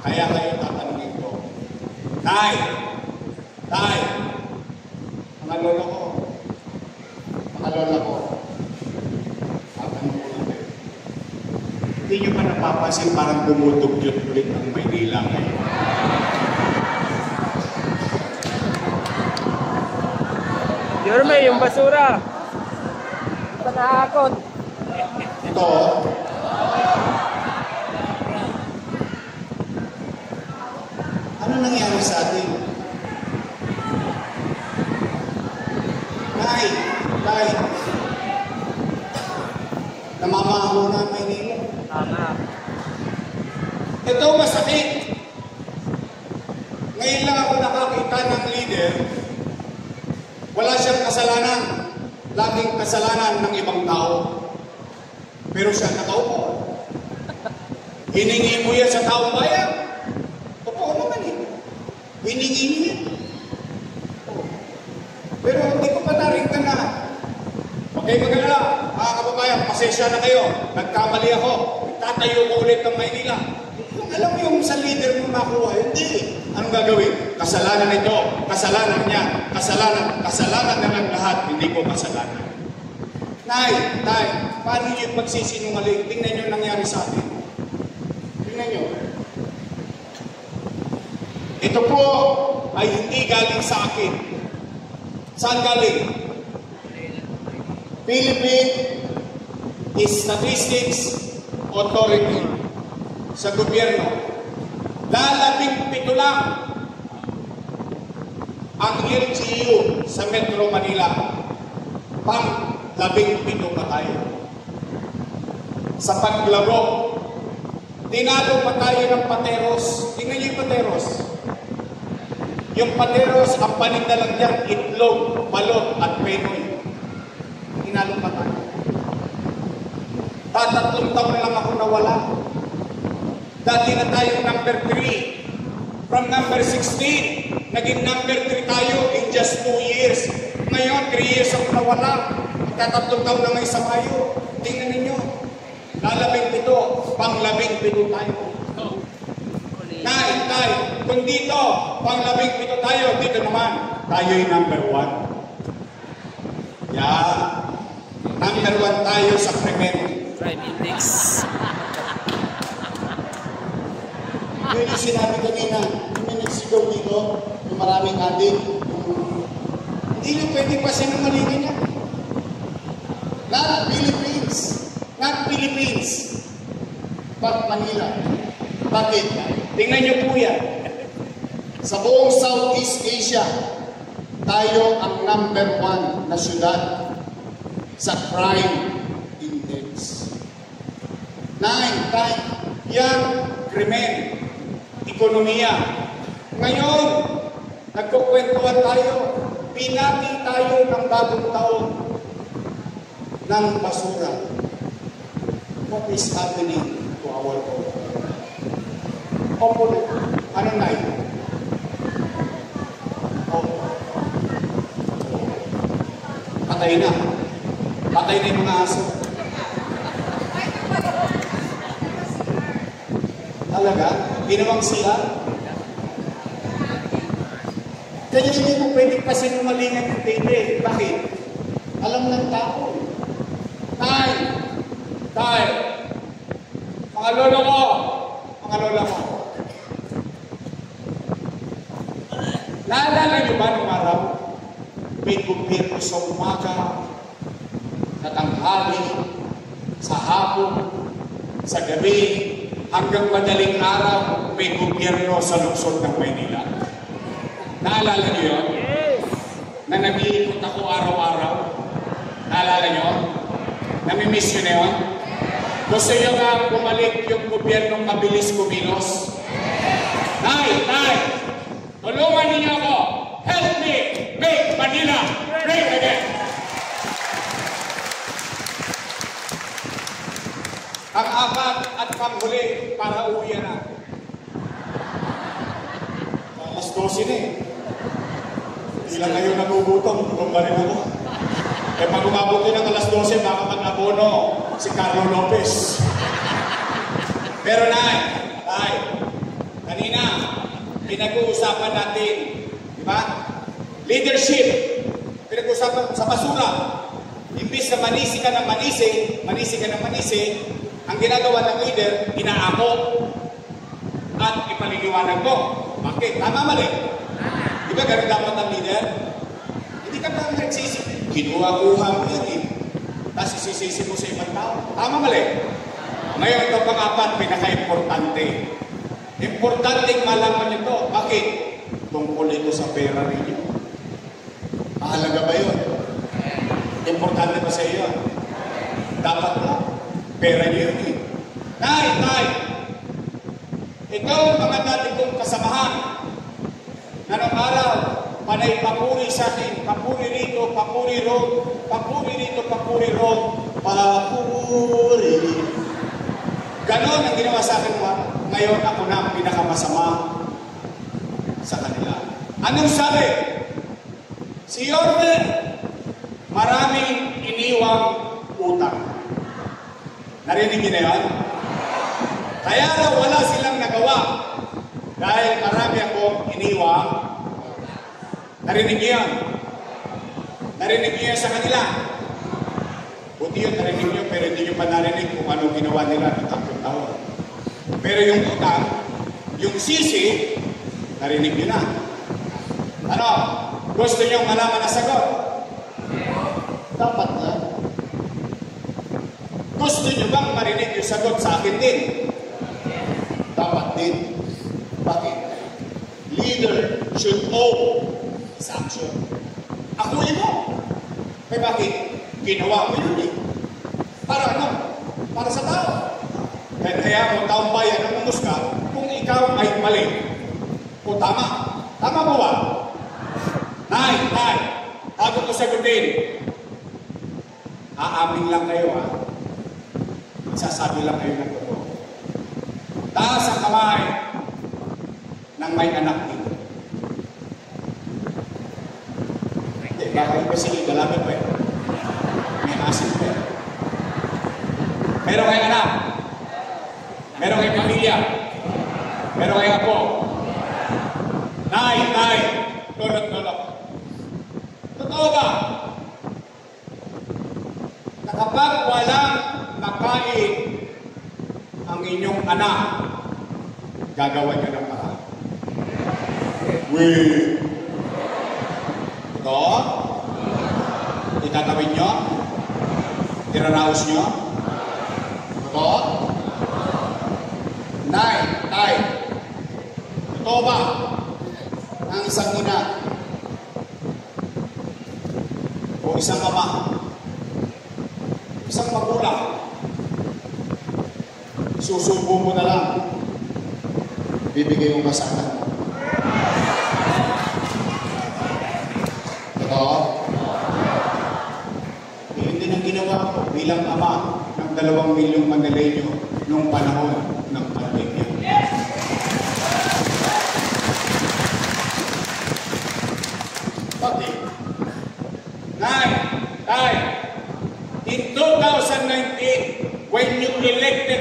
Kaya kayo tatanungin ko. Tay! Tay! Mga lola ko. Mga lola ko. Tatanong ko lang kayo. Hindi nyo ba napapansin parang dumudugyot ulit ang Maynila ngayon? Yorme, yung basura. Panahakot. Ito, ano nangyari sa atin? Nay, namamaho na ang Maynila. Tama. Ito masakit. Ngayon lang ako nakakita ng leader, wala siyang kasalanan. Laging kasalanan ng ibang tao. Pero siya nakaupo. Hiningi mo yan sa taong bayan. Totoo naman eh. Hiningi mo yan. Pero hindi ko pa narinig na. Okay, mag-alala. Mga kababayan, pasensya na kayo. Nagkamali ako. Tatayo ko ulit ng Maynila. Kung alam mo yung sa leader mo makuha, hindi. Anong gagawin? Kasalanan nito, kasalanan niya, kasalanan na lang lahat, hindi ko kasalanan. Nay, paano niyo pagsisinungaling? Tingnan niyo nangyari sa atin. Tingnan niyo. Ito po ay hindi galing sa akin. Saan galing? Philippine Statistics Authority sa gobyerno. Lalabing-pito lang ang LGU sa Metro Manila. Pang-labing-pito pa tayo. Sa paglaro, tinalo pa tayo ng Pateros. Tingnan niyo yung Pateros. Yung Pateros, ang paninda lang dyan, itlog, balot, at penoy. Tinalo pa tayo. Tatlong taon lang ako nawala. Dati na tayo number 3. From number 16, naging number 3 tayo in just 2 years. Ngayon, 3 years ako nawala. Magkatatlong taon na ngayon sa Mayo. Tingnan ninyo. Lalabing-pito, pang-labing-pito tayo. Tay, kung dito, pang-labing-pito tayo, dito naman, tayo yung number 1. Yeah. Number 1 tayo sa crime index. Yun yung sinabi kanina, yung may nagsigaw dito, yung maraming adik. Hindi nyo pwede pa sinungalingan yan. Not Philippines. But Manila. Bakit? Tingnan nyo po yan. Sa buong Southeast Asia, tayo ang number 1 na syudad sa crime index. 9, yan, krimen. Ekonomiya. Ngayon, nagkukwentuhan tayo, pinati tayo ng bagong taon ng basura. What is happening to our world? Opo, ano na ito? Patay na. Patay na yung mga aso. Talaga? Ginawang sila? Kaya hindi mo pwede pa sinungalingan yung tete. Bakit? Alam ng tao. Tay, mga lola ko, naalala niyo ba nung araw? May gobyerno sa umaga, sa tanghali, sa hapon, sa gabi, hanggang madaling araw, may gobyerno sa lungsod ng Maynila. Naalala niyo yun? Yes! Na nag-iikot ako araw-araw. Naalala niyo? Namimiss niyo na yun? Gusto niyo nga bumalik yung gobyernong mabilis kumilos? Tay! Tulungan niyo ako! Help me make Manila great again! Ang apat at panghuli para uwi na. Alas 12 na eh. Hindi lang kayo nagugutom. Tumba rin ako. Eh pag umabot din ng alas 12, baka mag-abono si Carlo Lopez. Pero nay, Kanina, pinag-uusapan natin, di ba? Leadership. Pinag-uusapan sa basura. Imbis na manisi ka ng manisi, ang ginagawa ng leader, inaako at ipaliliwanag mo. Bakit? Tama mali. Di ba ganun dapat ang leader? Hindi ka lang nagsisi. Kinuha-kuha mo yan eh. Tapos isisisi mo sa ibang tao. Tama mali. Ngayon, ito pang-apat, pinaka-importante. Importanteng malaman nyo ito. Bakit? Tungkol ito sa pera ninyo. Mahalaga ba yun? Importante ba sa iyo? Dapat na. Pera nyo yun eh. Tay! Ikaw ang mga dati kong kasamahan na nung araw, panay papuri sa akin, papuri rito, papuri roon, papuri rito, papuri roon, papuri. Ganon ang ginawa sa akin. Ngayon ako na ang pinakamasama sa kanila. Anong sabi? Si Yorme, maraming iniwang utang. Narinig niyo na yan? Kaya daw wala silang nagawa dahil marami akong iniwang. Narinig niyo yan? Narinig niyo yan sa kanila? Buti yun, narinig niyo, pero hindi niyo pa narinig kung ano ginawa nila ng 3 taon. Pero yung utang, yung sisi, narinig niyo na. Ano? Gusto niyo malaman na sagot? Dapat na. Gusto niyo bang marinig yung sagot sa akin din? Dapat din. Bakit? Leader should owe his action. Akuin mo. Kaya bakit? Ginawa mo yun eh. Para ano? Para sa tao. Kaya mo taong bayan ang umusga kung ikaw ay mali. O tama. Tama mo ba? Nay, bago ko sagutin, aamin lang kayo ha. Sasabi lang kayo ng totoo. Taas ang kamay ng may anak dito. Hindi, bakit kasi galapin pa eh. May asin pa eh. Meron kayong anak. Meron kayong pamilya. Meron kayong apo. Nay, lolo. Totoo ba? Na kapag walang makain ang inyong anak, gagawa niyo ng paraan. Wait. Ito? Itatawid niyo? Tiraraos niyo? Ito? Nay. Totoo ba? Ang isang ina o isang ama, isang magulang, susubo mo na lang, bibigay mo masakan. Totoo? Yun din ang ginawa ko bilang ama ng 2 milyong Manileño noong panahon ng pandemya. Bakit? Nay, in 2019, when you elected